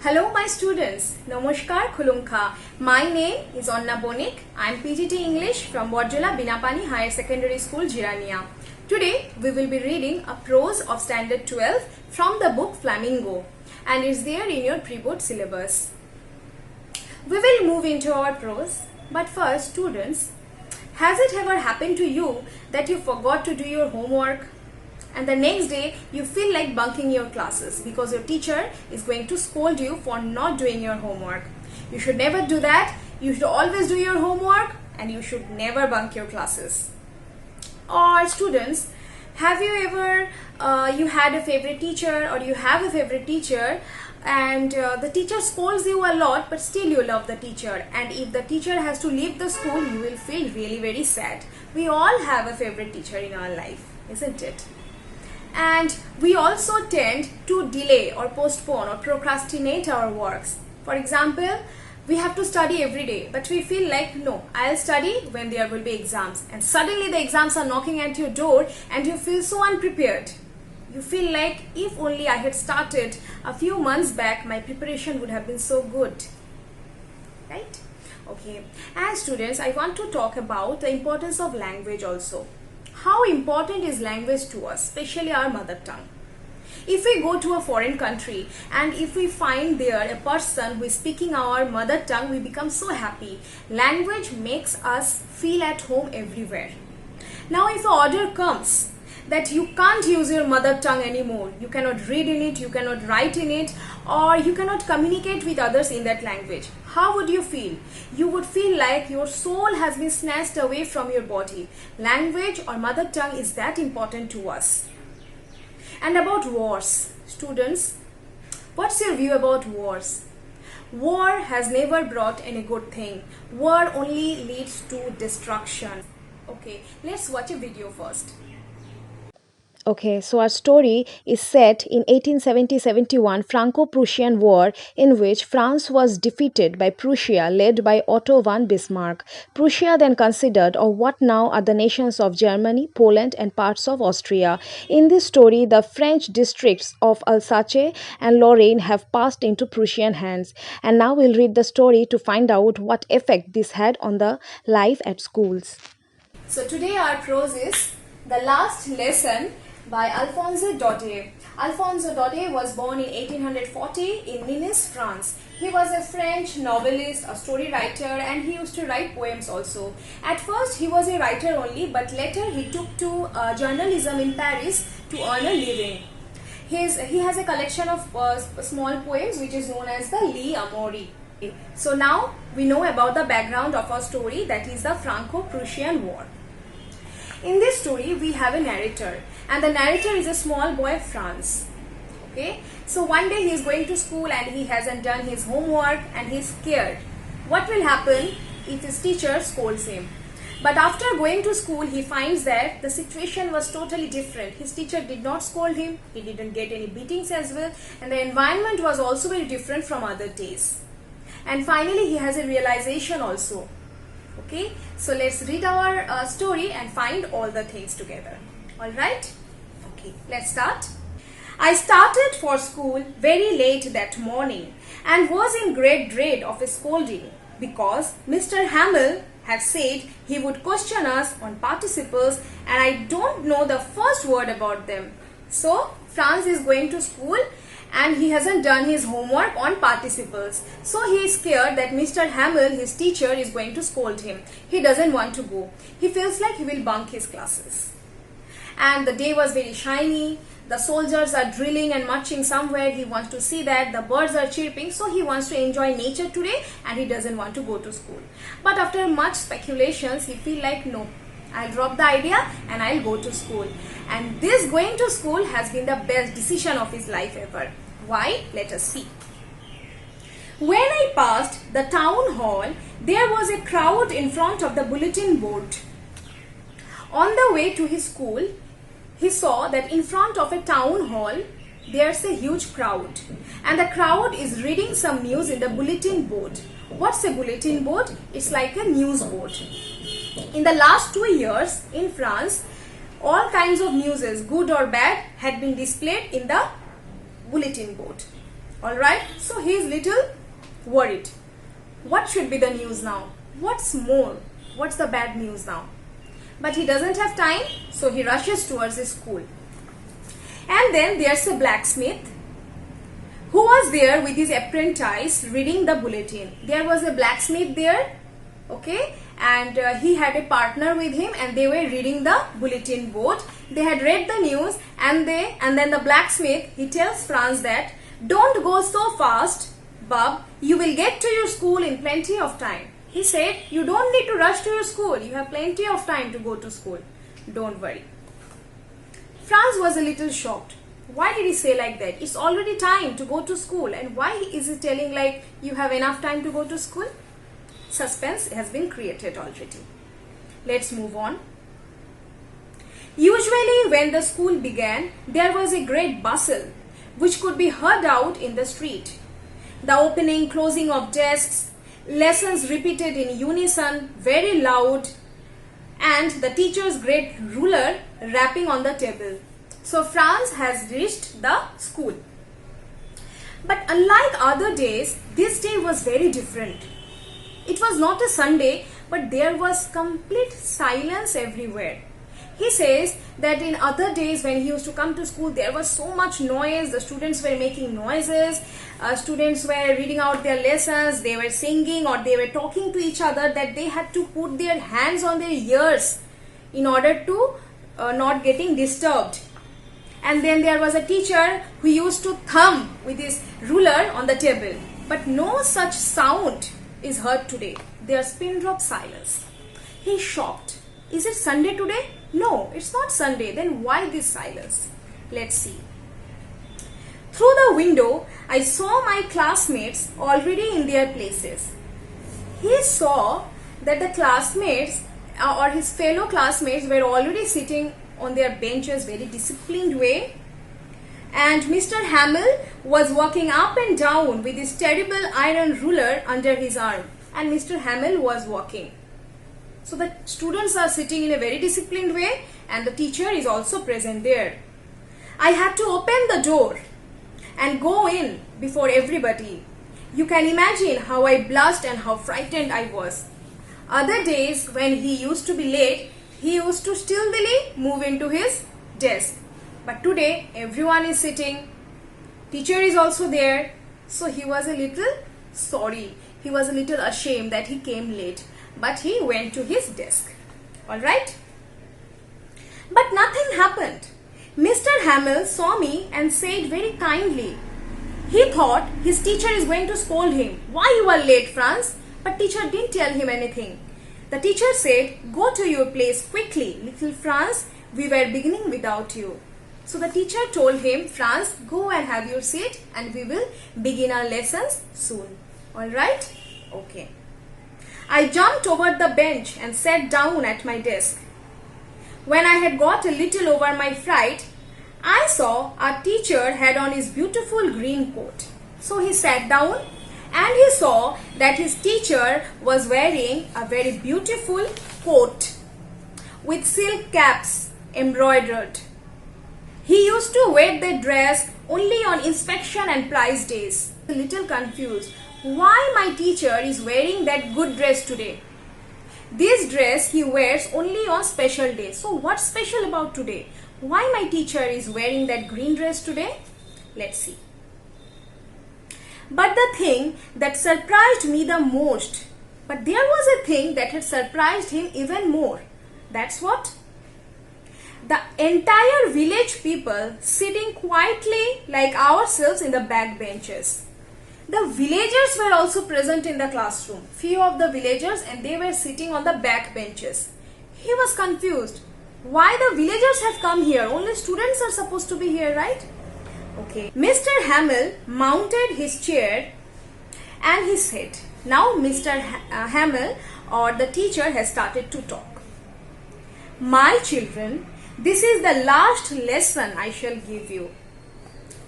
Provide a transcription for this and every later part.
Hello my students, Namaskar Khulumkha. My name is Onna Bonik. I am PGT English from Borjola Binapani Higher Secondary School, Jirania. Today we will be reading a prose of Standard 12 from the book Flamingo, and it's there in your pre-board syllabus. We will move into our prose, but first students, has it ever happened to you that you forgot to do your homework? And the next day you feel like bunking your classes because your teacher is going to scold you for not doing your homework. You should never do that. You should always do your homework and you should never bunk your classes. Or students, have you ever you had a favorite teacher, or you have a favorite teacher, and the teacher scolds you a lot, but still you love the teacher, and if the teacher has to leave the school you will feel really very sad. We all have a favorite teacher in our life, isn't it? And we also tend to delay or postpone or procrastinate our works. For example, we have to study every day, but we feel like, no, I'll study when there will be exams. And suddenly the exams are knocking at your door and you feel so unprepared. You feel like if only I had started a few months back, my preparation would have been so good. Right? Okay. And students, I want to talk about the importance of language also. How important is language to us, especially our mother tongue? If we go to a foreign country and if we find there a person who is speaking our mother tongue, we become so happy. Language makes us feel at home everywhere. Now if an order comes that you can't use your mother tongue anymore, you cannot read in it, you cannot write in it, or you cannot communicate with others in that language, how would you feel? You would feel like your soul has been snatched away from your body. Language or mother tongue is that important to us. And about wars, students, what's your view about wars? War has never brought any good thing. War only leads to destruction. Okay, let's watch a video first. Okay, so our story is set in 1870-71 Franco-Prussian War, in which France was defeated by Prussia, led by Otto von Bismarck. Prussia then considered of what now are the nations of Germany, Poland and parts of Austria. In this story, the French districts of Alsace and Lorraine have passed into Prussian hands. And now we'll read the story to find out what effect this had on the life at schools. So today our prose is The Last Lesson by Alphonse Daudet. Alphonse Daudet was born in 1840 in Nice, France. He was a French novelist, a story writer, and he used to write poems also. At first he was a writer only, but later he took to journalism in Paris to earn a living. He has a collection of small poems which is known as the L'Amour. So now we know about the background of our story, that is the Franco-Prussian War. In this story we have a narrator, and the narrator is a small boy Franz. Okay, so one day he is going to school and he hasn't done his homework and he is scared. What will happen if his teacher scolds him? But after going to school he finds that the situation was totally different. His teacher did not scold him, he didn't get any beatings as well, and the environment was also very different from other days. And finally he has a realization also. Okay, so let's read our story and find all the things together. Alright? Okay, let's start. I started for school very late that morning and was in great dread of a scolding because Mr. Hamel had said he would question us on participles and I don't know the first word about them. So, Franz is going to school and he hasn't done his homework on participles. So he is scared that Mr. Hamel, his teacher, is going to scold him. He doesn't want to go. He feels like he will bunk his classes. And the day was very shiny. The soldiers are drilling and marching somewhere. He wants to see that. The birds are chirping. So he wants to enjoy nature today and he doesn't want to go to school. But after much speculations, he feels like, no, I'll drop the idea and I'll go to school. And this going to school has been the best decision of his life ever. Why? Let us see. When I passed the town hall, there was a crowd in front of the bulletin board. On the way to his school, he saw that in front of a town hall, there's a huge crowd. And the crowd is reading some news in the bulletin board. What's a bulletin board? It's like a news board. In the last 2 years in France, all kinds of news, good or bad, had been displayed in the bulletin board. Alright, so he is little worried. What should be the news now? What's more? What's the bad news now? But he doesn't have time, so he rushes towards his school. And then there's a blacksmith who was there with his apprentice reading the bulletin. There was a blacksmith there, okay, and he had a partner with him, and they were reading the bulletin board. They had read the news, and then the blacksmith, he tells Franz that don't go so fast, Bub, you will get to your school in plenty of time. He said, you don't need to rush to your school, you have plenty of time to go to school, don't worry. Franz was a little shocked. Why did he say like that? It's already time to go to school, and why is he telling like you have enough time to go to school? Suspense has been created already. Let's move on. Usually when the school began, there was a great bustle which could be heard out in the street. The opening, closing of desks, lessons repeated in unison, very loud, and the teacher's great ruler rapping on the table. So Franz has reached the school. But unlike other days, this day was very different. It was not a Sunday, but there was complete silence everywhere. He says that in other days when he used to come to school, there was so much noise, the students were making noises, students were reading out their lessons, they were singing or they were talking to each other, that they had to put their hands on their ears in order to not getting disturbed. And then there was a teacher who used to thumb with his ruler on the table. But no such sound is heard today. There's pin drop silence. He's shocked. Is it Sunday today? No, it's not Sunday. Then why this silence? Let's see. Through the window, I saw my classmates already in their places. He saw that the classmates or his fellow classmates were already sitting on their benches very disciplined way, and Mr. Hamel was walking up and down with his terrible iron ruler under his arm, and Mr. Hamel was walking. So the students are sitting in a very disciplined way, and the teacher is also present there. I had to open the door and go in before everybody. You can imagine how I blushed and how frightened I was. Other days when he used to be late, he used to stealthily move into his desk. But today everyone is sitting. Teacher is also there. So he was a little sorry. He was a little ashamed that he came late. But he went to his desk. Alright? But nothing happened. Mr. Hamel saw me and said very kindly. He thought his teacher is going to scold him. Why you are late, Franz? But teacher didn't tell him anything. The teacher said, go to your place quickly, little Franz, we were beginning without you. So the teacher told him, Franz, go and have your seat and we will begin our lessons soon. Alright? Okay. I jumped over the bench and sat down at my desk. When I had got a little over my fright, I saw our teacher had on his beautiful green coat. So he sat down and he saw that his teacher was wearing a very beautiful coat with silk caps embroidered. He used to wear the dress only on inspection and prize days. A little confused. Why my teacher is wearing that good dress today? This dress he wears only on special days. So what's special about today? Why my teacher is wearing that green dress today? Let's see. But the thing that surprised me the most, but there was a thing that had surprised him even more. That's what? The entire village people sitting quietly like ourselves in the back benches. The villagers were also present in the classroom. Few of the villagers, and they were sitting on the back benches. He was confused. Why the villagers have come here? Only students are supposed to be here, right? Okay. Mr. Hamel mounted his chair and he said, now Mr. Hamel or the teacher has started to talk. My children, this is the last lesson I shall give you.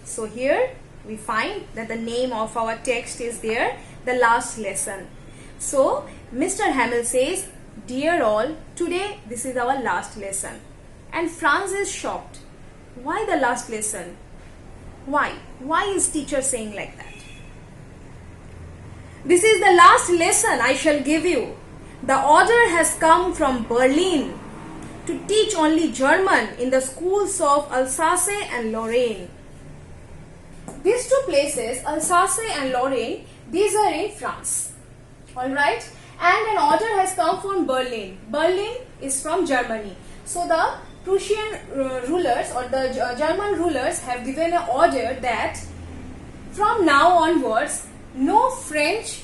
So here we find that the name of our text is there, the last lesson. So Mr. Hamel says, dear all, today this is our last lesson. And Franz is shocked. Why the last lesson? Why? Why is teacher saying like that? This is the last lesson I shall give you. The order has come from Berlin to teach only German in the schools of Alsace and Lorraine. These two places, Alsace and Lorraine, these are in France. Alright? And an order has come from Berlin. Berlin is from Germany. So the Prussian rulers or the German rulers have given an order that from now onwards, no French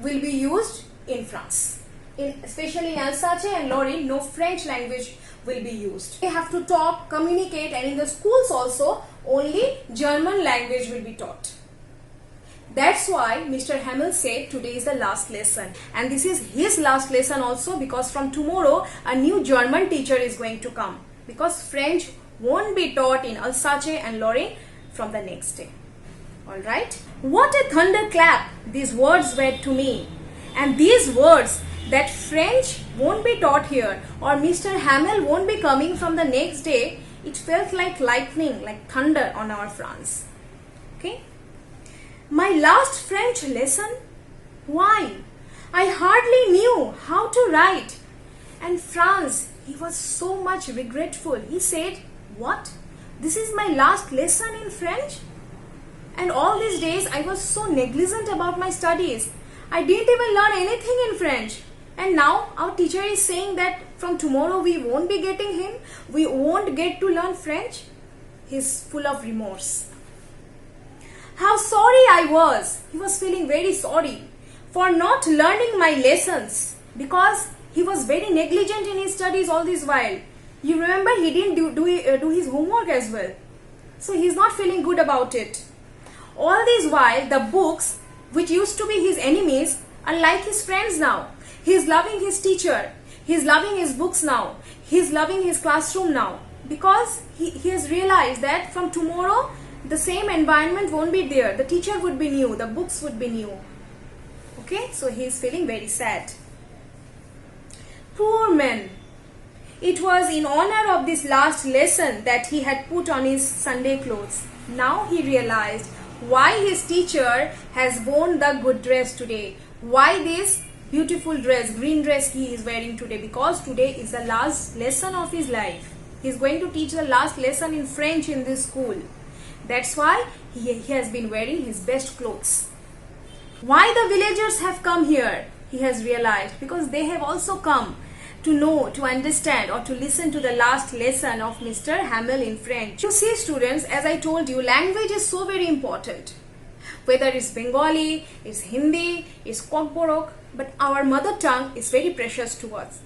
will be used in France. Especially in Alsace and Lorraine, no French language will be used. They have to talk, communicate, and in the schools also, only German language will be taught. That's why Mr. Hamel said today is the last lesson. And this is his last lesson also, because from tomorrow a new German teacher is going to come. Because French won't be taught in Alsace and Lorraine from the next day. Alright? What a thunderclap these words were to me. And these words that French won't be taught here or Mr. Hamel won't be coming from the next day, it felt like lightning, like thunder on our France. Okay? My last French lesson? Why? I hardly knew how to write. And Franz, he was so much regretful. He said, what? This is my last lesson in French? And all these days I was so negligent about my studies. I didn't even learn anything in French. And now our teacher is saying that from tomorrow we won't be getting him. We won't get to learn French. He's full of remorse. How sorry I was. He was feeling very sorry for not learning my lessons because he was very negligent in his studies all this while. You remember he didn't do his homework as well. So he's not feeling good about it. All this while the books which used to be his enemies are like his friends now. He's loving his teacher. He's loving his books now. He's loving his classroom now. Because he has realized that from tomorrow the same environment won't be there. The teacher would be new. The books would be new. Okay? So he is feeling very sad. Poor man. It was in honor of this last lesson that he had put on his Sunday clothes. Now he realized why his teacher has worn the good dress today. Why this beautiful dress, green dress he is wearing today. Because today is the last lesson of his life. He is going to teach the last lesson in French in this school. That's why he has been wearing his best clothes. Why the villagers have come here? He has realized because they have also come to know, to understand or to listen to the last lesson of Mr. Hamel in French. You see students, as I told you, language is so very important. Whether it's Bengali, it's Hindi, it's Kokborok, but our mother tongue is very precious to us.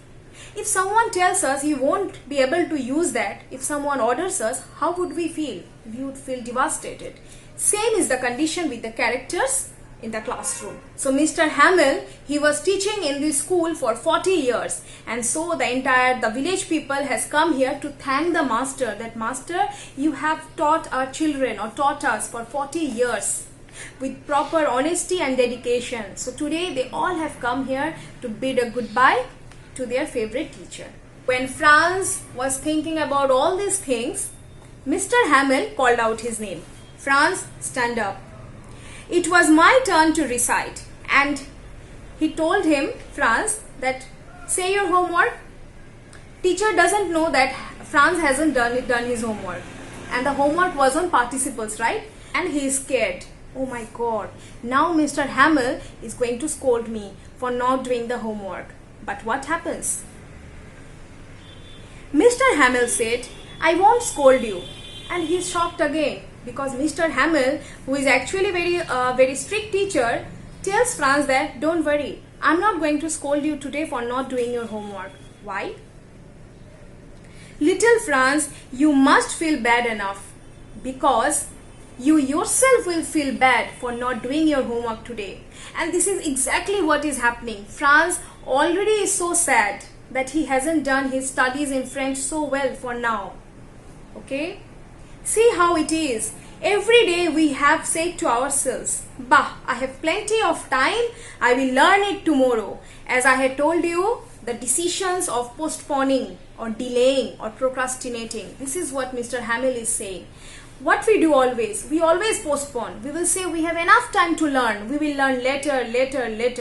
If someone tells us he won't be able to use that, if someone orders us, how would we feel? We would feel devastated. Same is the condition with the characters in the classroom. So Mr. Hamel, he was teaching in this school for 40 years, and so the village people has come here to thank the master, that master, you have taught our children or taught us for 40 years with proper honesty and dedication. So today they all have come here to bid a goodbye to their favorite teacher. When Franz was thinking about all these things, Mr. Hamel called out his name. Franz, stand up. It was my turn to recite, and he told him, Franz, that say your homework. Teacher doesn't know that Franz hasn't done his homework, and the homework was on participles, right? And he is scared. Oh my God, now Mr. Hamel is going to scold me for not doing the homework. But what happens? Mr. Hamel said, I won't scold you. And he is shocked again because Mr. Hamel, who is actually very strict teacher, tells Franz that don't worry, I'm not going to scold you today for not doing your homework. Why? Little Franz, you must feel bad enough because you yourself will feel bad for not doing your homework today. And this is exactly what is happening. Franz already is so sad that he hasn't done his studies in French so well for now. Okay? See how it is. Every day we have said to ourselves, bah, I have plenty of time, I will learn it tomorrow. As I had told you, the decisions of postponing or delaying or procrastinating, this is what Mr. Hamel is saying. what we do always, we always postpone. We will say we have enough time to learn. We will learn later.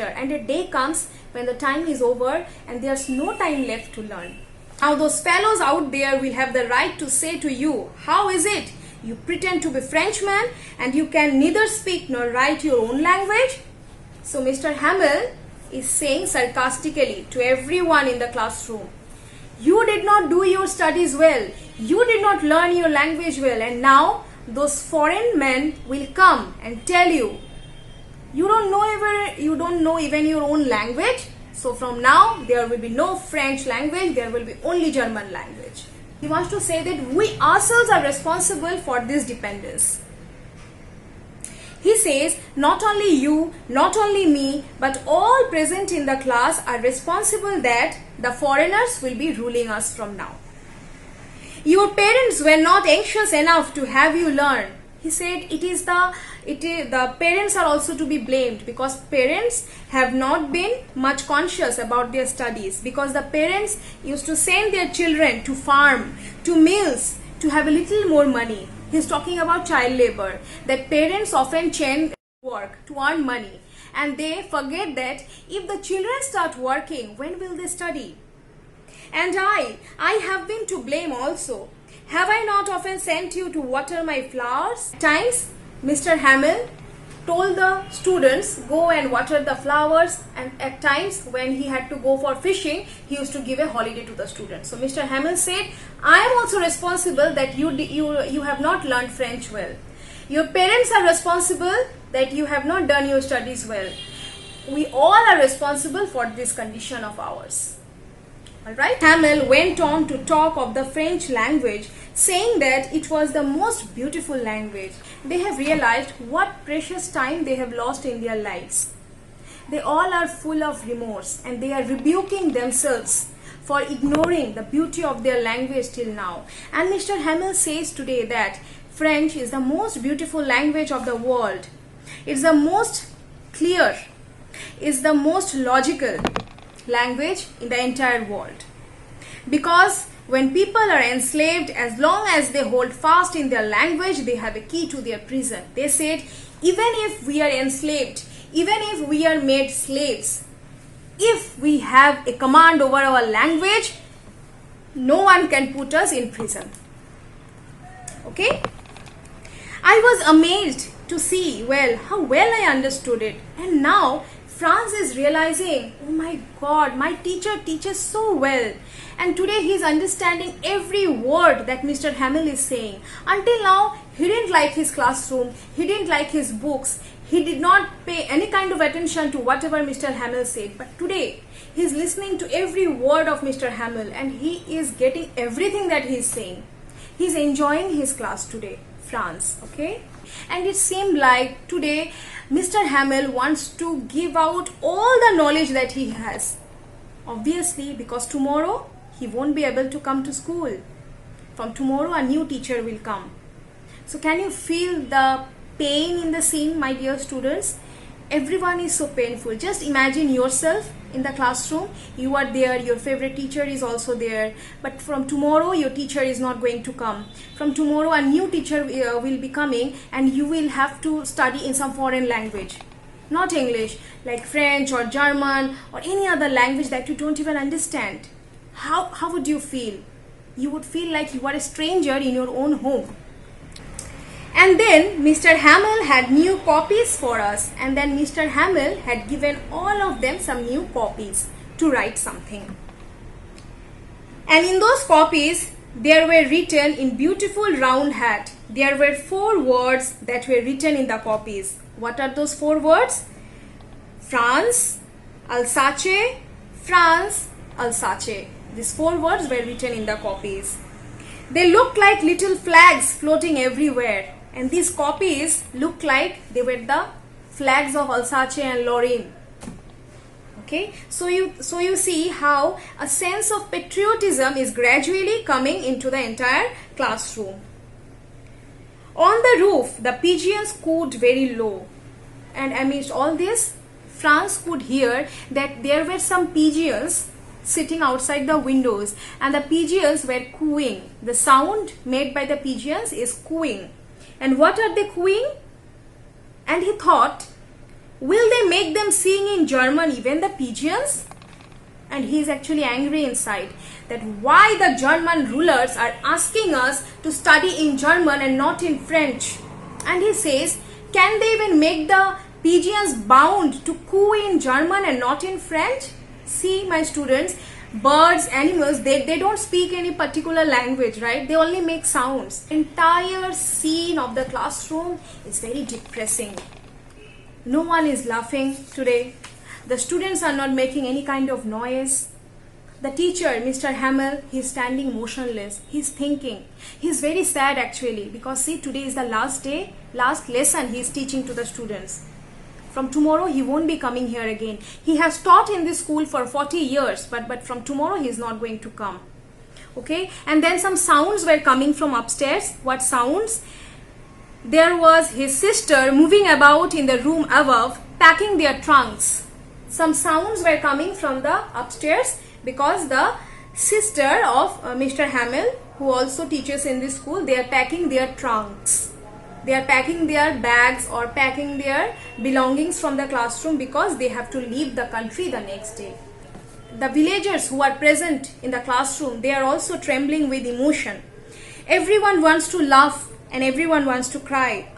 And a day comes when the time is over and there's no time left to learn. Now those fellows out there will have the right to say to you, how is it? You pretend to be Frenchman and you can neither speak nor write your own language? So Mr. Hamel is saying sarcastically to everyone in the classroom, you did not do your studies well, you did not learn your language well, and now those foreign men will come and tell you, you don't know even your own language. So from now there will be no French language, there will be only German language. He wants to say that we ourselves are responsible for this dependence. He says not only you, not only me, but all present in the class are responsible that the foreigners will be ruling us from now. Your parents were not anxious enough to have you learn. He said the parents are also to be blamed, because parents have not been much conscious about their studies, because the parents used to send their children to farm, to mills, to have a little more money. He's talking about child labor, that parents often change work to earn money, and they forget that if the children start working, when will they study? And I have been to blame also. Have I not often sent you to water my flowers? At times, Mr. Hamel told the students, go and water the flowers, and at times when he had to go for fishing, he used to give a holiday to the students. So Mr. Hamel said, I am also responsible that you have not learned French well. Your parents are responsible that you have not done your studies well. We all are responsible for this condition of ours. Alright, Hamel went on to talk of the French language, saying that it was the most beautiful language. They have realized what precious time they have lost in their lives. They all are full of remorse and they are rebuking themselves for ignoring the beauty of their language till now. And Mr. Hamel says today that French is the most beautiful language of the world. It's the most clear, it's the most logical language in the entire world. Because when people are enslaved, as long as they hold fast in their language, they have a key to their prison. They said, even if we are enslaved, even if we are made slaves, if we have a command over our language, no one can put us in prison. Okay? I was amazed to see, how well I understood it. And now Franz is realizing, oh my God, my teacher teaches so well. And today he is understanding every word that Mr. Hamel is saying. Until now, he didn't like his classroom, he didn't like his books, he did not pay any kind of attention to whatever Mr. Hamel said. But today, he is listening to every word of Mr. Hamel and he is getting everything that he is saying. He is enjoying his class today, Franz, okay? And it seemed like today, Mr. Hamel wants to give out all the knowledge that he has. Obviously, because tomorrow, he won't be able to come to school. From tomorrow, a new teacher will come. So can you feel the pain in the scene, my dear students? Everyone is so painful. Just imagine yourself in the classroom. You are there, your favorite teacher is also there. But from tomorrow, your teacher is not going to come. From tomorrow, a new teacher will be coming and you will have to study in some foreign language. Not English, like French or German or any other language that you don't even understand. How would you feel? You would feel like you are a stranger in your own home. And then Mr. Hamel had new copies for us, and then Mr. Hamel had given all of them some new copies to write something. And in those copies, there were written in beautiful round hat, there were 4 words that were written in the copies. What are those 4 words? France, Alsace, France, Alsace. These 4 words were written in the copies. They looked like little flags floating everywhere. And these copies looked like they were the flags of Alsace and Lorraine. Okay, so you see how a sense of patriotism is gradually coming into the entire classroom. On the roof, the pigeons cooed very low. And amidst all this, Franz could hear that there were some pigeons sitting outside the windows and the pigeons were cooing. The sound made by the pigeons is cooing. And what are they cooing? And he thought, will they make them sing in German, even the pigeons? And he is actually angry inside that why the German rulers are asking us to study in German and not in French. And he says, can they even make the pigeons bound to coo in German and not in French? See, my students, birds, animals, they don't speak any particular language, right? They only make sounds. Entire scene of the classroom is very depressing. No one is laughing today. The students are not making any kind of noise. The teacher, Mr. Hamel, he is standing motionless. He is thinking. He is very sad actually, because see, today is the last day, last lesson he is teaching to the students. From tomorrow he won't be coming here again. He has taught in this school for 40 years, but from tomorrow he is not going to come. Okay, and then some sounds were coming from upstairs. What sounds? There was his sister moving about in the room above, packing their trunks. Some sounds were coming from the upstairs because the sister of Mr. Hamel, who also teaches in this school, they are packing their trunks. They are packing their bags or packing their belongings from the classroom because they have to leave the country the next day. The villagers who are present in the classroom, they are also trembling with emotion. Everyone wants to laugh and everyone wants to cry.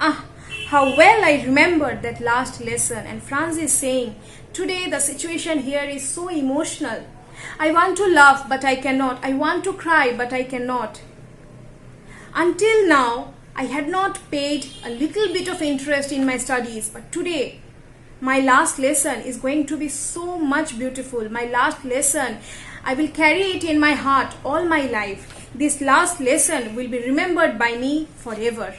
How well I remembered that last lesson. And Franz is saying, today the situation here is so emotional. I want to laugh but I cannot. I want to cry but I cannot. Until now, I had not paid a little bit of interest in my studies, but today my last lesson is going to be so much beautiful. My last lesson, I will carry it in my heart all my life. This last lesson will be remembered by me forever.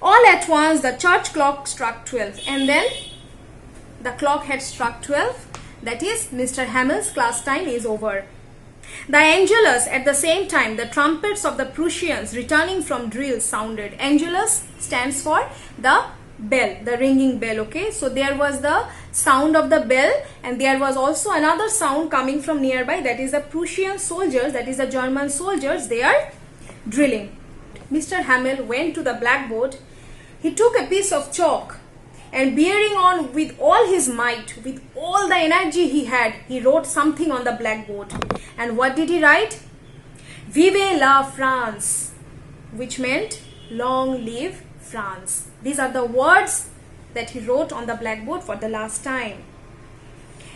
All at once the church clock struck 12, and then the clock had struck 12. That is, Mr. Hamel's class time is over. The Angelus, at the same time, the trumpets of the Prussians returning from drill sounded. Angelus stands for the bell, the ringing bell, okay? So there was the sound of the bell, and there was also another sound coming from nearby, that is the Prussian soldiers, that is the German soldiers, they are drilling. Mr. Hamel went to the blackboard. He took a piece of chalk and bearing on with all his might, with all the energy he had, he wrote something on the blackboard. And what did he write? Vive la France, which meant long live France. These are the words that he wrote on the blackboard for the last time.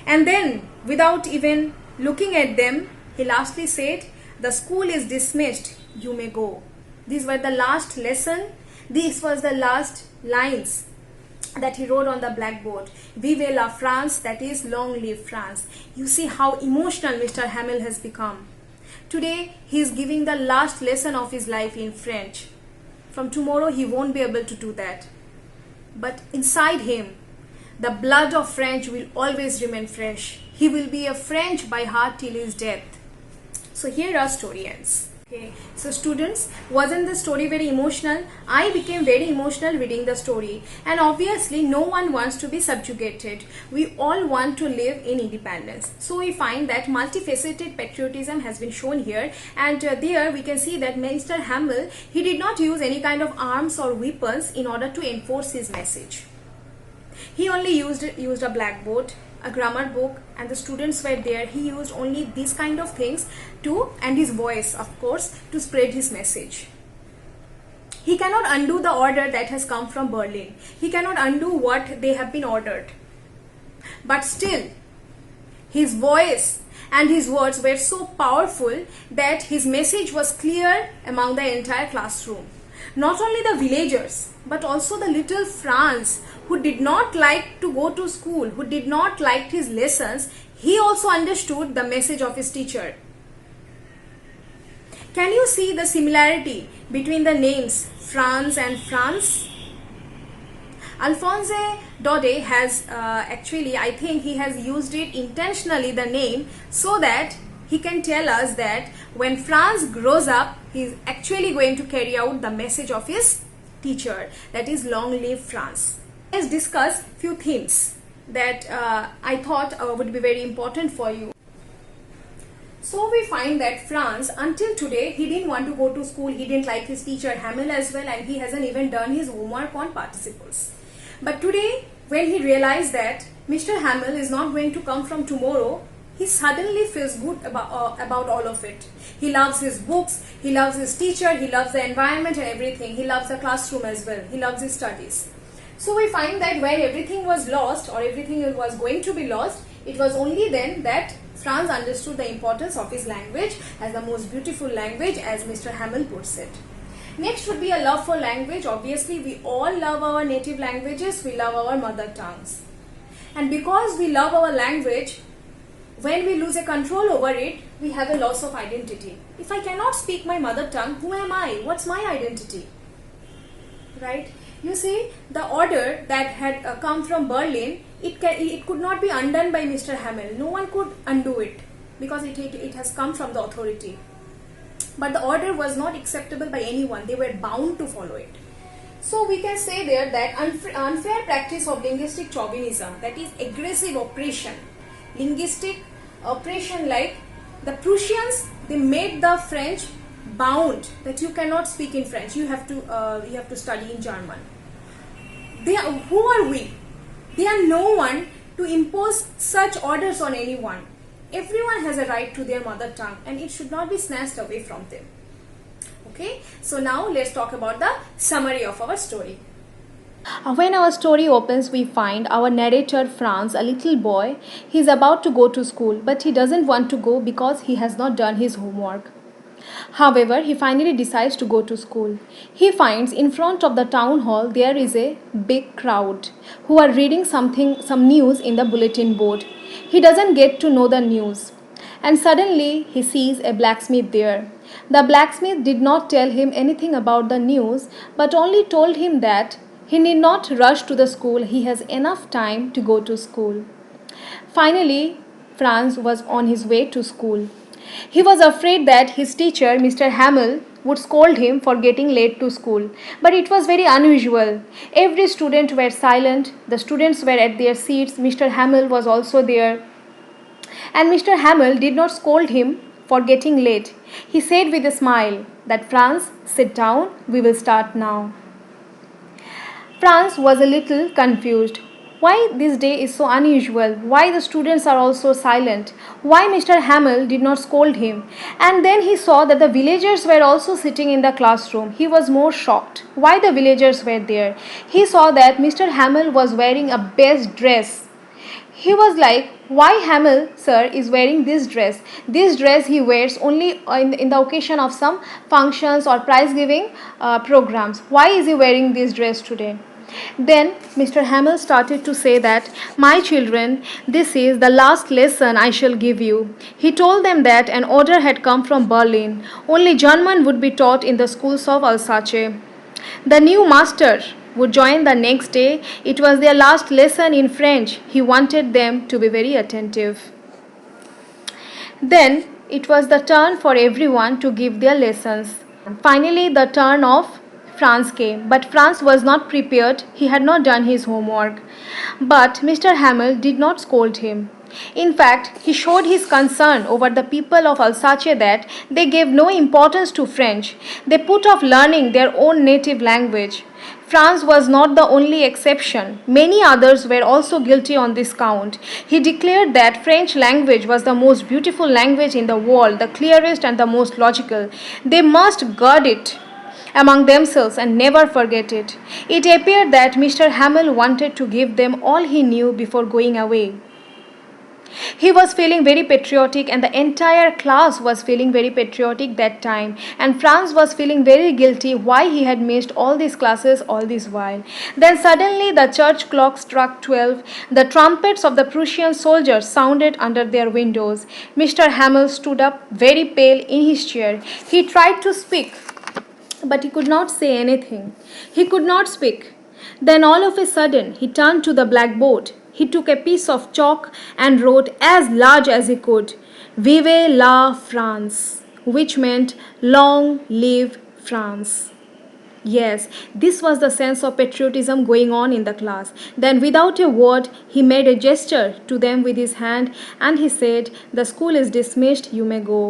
And then, without even looking at them, he lastly said, the school is dismissed, you may go. These were the last lesson. This was the last lines that he wrote on the blackboard. Vive la France, that is long live France. You see how emotional Mr. Hamel has become. Today he is giving the last lesson of his life in French. From tomorrow he won't be able to do that. But inside him, the blood of French will always remain fresh. He will be a French by heart till his death. So here our story ends. Okay, so students, wasn't the story very emotional? I became very emotional reading the story, and obviously no one wants to be subjugated. We all want to live in independence. So we find that multifaceted patriotism has been shown here, and there we can see that Mr. Hamel, he did not use any kind of arms or weapons in order to enforce his message. He only used a blackboard, a grammar book, and the students were there. He used only these kind of things and his voice, of course, to spread his message. He cannot undo the order that has come from Berlin. He cannot undo what they have been ordered. But still, his voice and his words were so powerful that his message was clear among the entire classroom. Not only the villagers, but also the little Franz, who did not like to go to school, who did not like his lessons, he also understood the message of his teacher. Can you see the similarity between the names Franz and France? Alphonse Daudet has actually, I think he has used it intentionally, the name, so that he can tell us that when Franz grows up, he is actually going to carry out the message of his teacher, that is long live France. Let's discuss few themes that I thought would be very important for you. So we find that Franz, until today, he didn't want to go to school, he didn't like his teacher Hamel as well, and he hasn't even done his homework on participles. But today, when he realized that Mr. Hamel is not going to come from tomorrow, he suddenly feels good about all of it. He loves his books, he loves his teacher, he loves the environment and everything. He loves the classroom as well. He loves his studies. So we find that when everything was lost or everything was going to be lost, it was only then that Franz understood the importance of his language as the most beautiful language, as Mr. Hamel puts it. Next would be a love for language. Obviously, we all love our native languages, we love our mother tongues. And because we love our language, when we lose a control over it, we have a loss of identity. If I cannot speak my mother tongue, who am I? What's my identity? Right? You see, the order that had come from Berlin, it could not be undone by Mr. Hamel. No one could undo it because it has come from the authority. But the order was not acceptable by anyone. They were bound to follow it. So we can say there that unfair practice of linguistic chauvinism, that is aggressive oppression, linguistic oppression, like the Prussians, they made the French bound that you cannot speak in French, you have to study in German. Who are we? They are no one to impose such orders on anyone. Everyone has a right to their mother tongue and it should not be snatched away from them. Okay, so now let's talk about the summary of our story. When our story opens, we find our narrator Franz, a little boy. He is about to go to school, but he doesn't want to go because he has not done his homework. However, he finally decides to go to school. He finds in front of the town hall there is a big crowd who are reading some news in the bulletin board. He doesn't get to know the news. And suddenly he sees a blacksmith there. The blacksmith did not tell him anything about the news, but only told him that he need not rush to the school. He has enough time to go to school. Finally, Franz was on his way to school. He was afraid that his teacher, Mr. Hamel, would scold him for getting late to school. But it was very unusual. Every student were silent. The students were at their seats. Mr. Hamel was also there. And Mr. Hamel did not scold him for getting late. He said with a smile that, "Franz, sit down. We will start now." Franz was a little confused. Why this day is so unusual? Why the students are all so silent? Why Mr. Hamel did not scold him? And then he saw that the villagers were also sitting in the classroom. He was more shocked. Why the villagers were there? He saw that Mr. Hamel was wearing a best dress. He was like, why Hamel, sir, is wearing this dress? This dress he wears only in the occasion of some functions or prize giving programs. Why is he wearing this dress today? Then Mr. Hamel started to say that, "My children, this is the last lesson I shall give you." He told them that an order had come from Berlin. Only German would be taught in the schools of Alsace. The new master would join the next day. It was their last lesson in French. He wanted them to be very attentive. Then it was the turn for everyone to give their lessons. Finally, the turn of Franz came, but Franz was not prepared. He had not done his homework. But Mr. Hamel did not scold him. In fact, he showed his concern over the people of Alsace that they gave no importance to French. They put off learning their own native language. Franz was not the only exception. Many others were also guilty on this count. He declared that French language was the most beautiful language in the world, the clearest and the most logical. They must guard it among themselves and never forget it. It appeared that Mr. Hamel wanted to give them all he knew before going away. He was feeling very patriotic and the entire class was feeling very patriotic that time, and Franz was feeling very guilty why he had missed all these classes all this while. Then suddenly the church clock struck 12. The trumpets of the Prussian soldiers sounded under their windows. Mr. Hamel stood up very pale in his chair. He tried to speak, but he could not say anything. He could not speak. Then all of a sudden he turned to the blackboard. He took a piece of chalk and wrote as large as he could, "Vive la France," which meant "Long live France." Yes, this was the sense of patriotism going on in the class. Then, without a word, he made a gesture to them with his hand and he said, "The school is dismissed, you may go."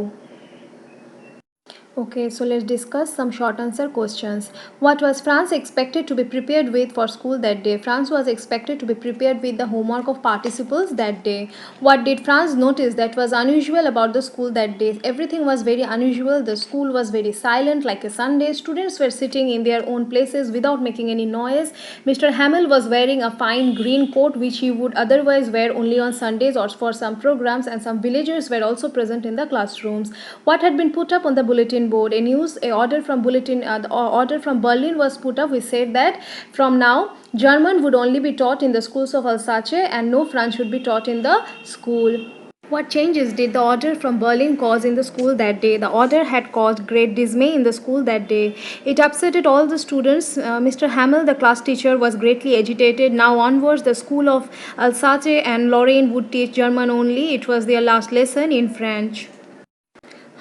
Okay, so let's discuss some short answer questions. What was France expected to be prepared with for school that day? France was expected to be prepared with the homework of participles that day. What did France notice that was unusual about the school that day? Everything was very unusual. The school was very silent like a Sunday. Students were sitting in their own places without making any noise. Mr. Hamill was wearing a fine green coat which he would otherwise wear only on Sundays or for some programs, and some villagers were also present in the classrooms. What had been put up on the bulletin board? A order from the order from Berlin was put up, which said that from now German would only be taught in the schools of Alsace and no French would be taught in the school. What changes did the order from Berlin cause in the school that day? The order had caused great dismay in the school that day. It upset all the students. Mr. Hamill, the class teacher, was greatly agitated. Now onwards, the school of Alsace and Lorraine would teach German only. It was their last lesson in French.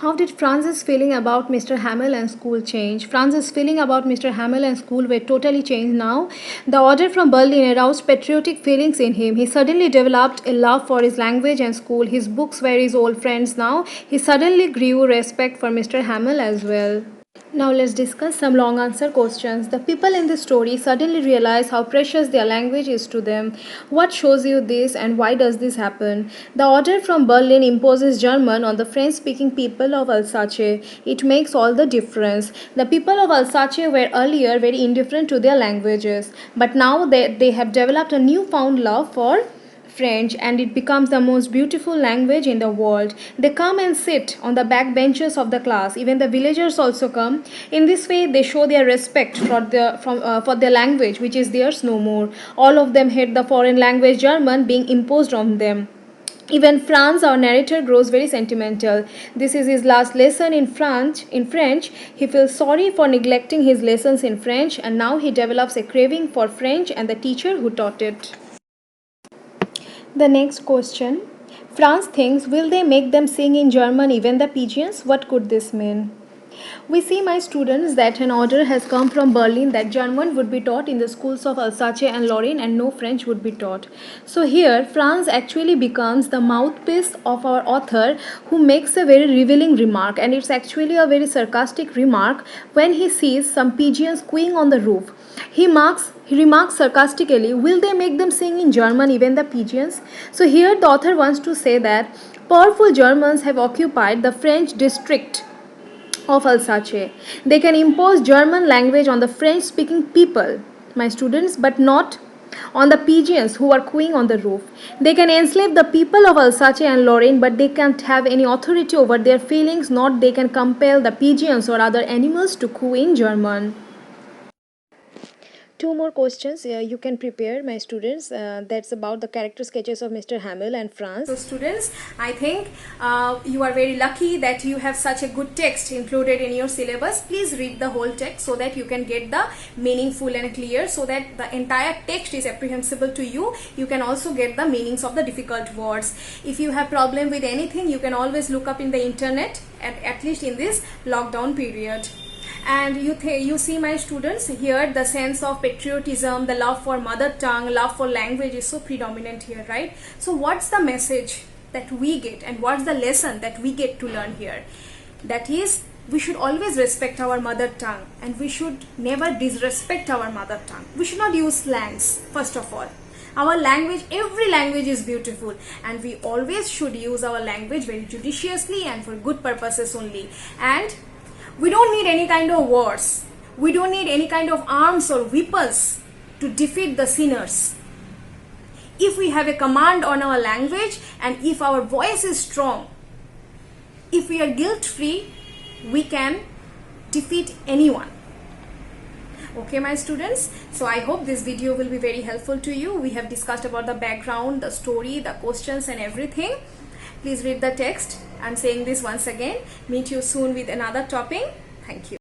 How did Franz's feeling about Mr. Hamill and school change? Franz's feeling about Mr. Hamill and school were totally changed now. The order from Berlin aroused patriotic feelings in him. He suddenly developed a love for his language and school. His books were his old friends now. He suddenly grew respect for Mr. Hamill as well. Now let's discuss some long answer questions. The people in this story suddenly realize how precious their language is to them. What shows you this and why does this happen? The order from Berlin imposes German on the French-speaking people of Alsace. It makes all the difference. The people of Alsace were earlier very indifferent to their languages, but now they have developed a newfound love for French, and it becomes the most beautiful language in the world. They come and sit on the back benches of the class. Even the villagers also come. In this way, they show their respect for their language, which is theirs no more. All of them hate the foreign language German being imposed on them. Even Franz, our narrator, grows very sentimental. This is his last lesson in French. He feels sorry for neglecting his lessons in French, and now he develops a craving for French and the teacher who taught it. The next question. Franz thinks, will they make them sing in German, even the pigeons? What could this mean? We see, my students, that an order has come from Berlin that German would be taught in the schools of Alsace and Lorraine and no French would be taught. So here, Franz actually becomes the mouthpiece of our author, who makes a very revealing remark, and it's actually a very sarcastic remark when he sees some pigeons cooing on the roof. He remarks sarcastically, will they make them sing in German, even the pigeons? So here the author wants to say that powerful Germans have occupied the French district of Alsace. They can impose German language on the French-speaking people, my students, but not on the pigeons who are cooing on the roof. They can enslave the people of Alsace and Lorraine, but they can't have any authority over their feelings, nor they can compel the pigeons or other animals to coo in German. Two more questions you can prepare, my students. That's about the character sketches of Mr. Hamill and Franz. So students, I think you are very lucky that you have such a good text included in your syllabus. Please read the whole text so that you can get the meaningful and clear, so that the entire text is apprehensible to you. You can also get the meanings of the difficult words. If you have problem with anything, you can always look up in the internet, at least in this lockdown period. And you see, my students, here the sense of patriotism, the love for mother tongue, love for language is so predominant here, right? So what's the message that we get, and what's the lesson that we get to learn here? That is, we should always respect our mother tongue, and we should never disrespect our mother tongue. We should not use slangs, first of all. Our language, every language is beautiful, and we always should use our language very judiciously and for good purposes only. And we don't need any kind of wars. We don't need any kind of arms or weapons to defeat the sinners. If we have a command on our language, and if our voice is strong, if we are guilt-free, we can defeat anyone. Okay, my students, so I hope this video will be very helpful to you. We have discussed about the background, the story, the questions and everything. Please read the text. I'm saying this once again. Meet you soon with another topic. Thank you.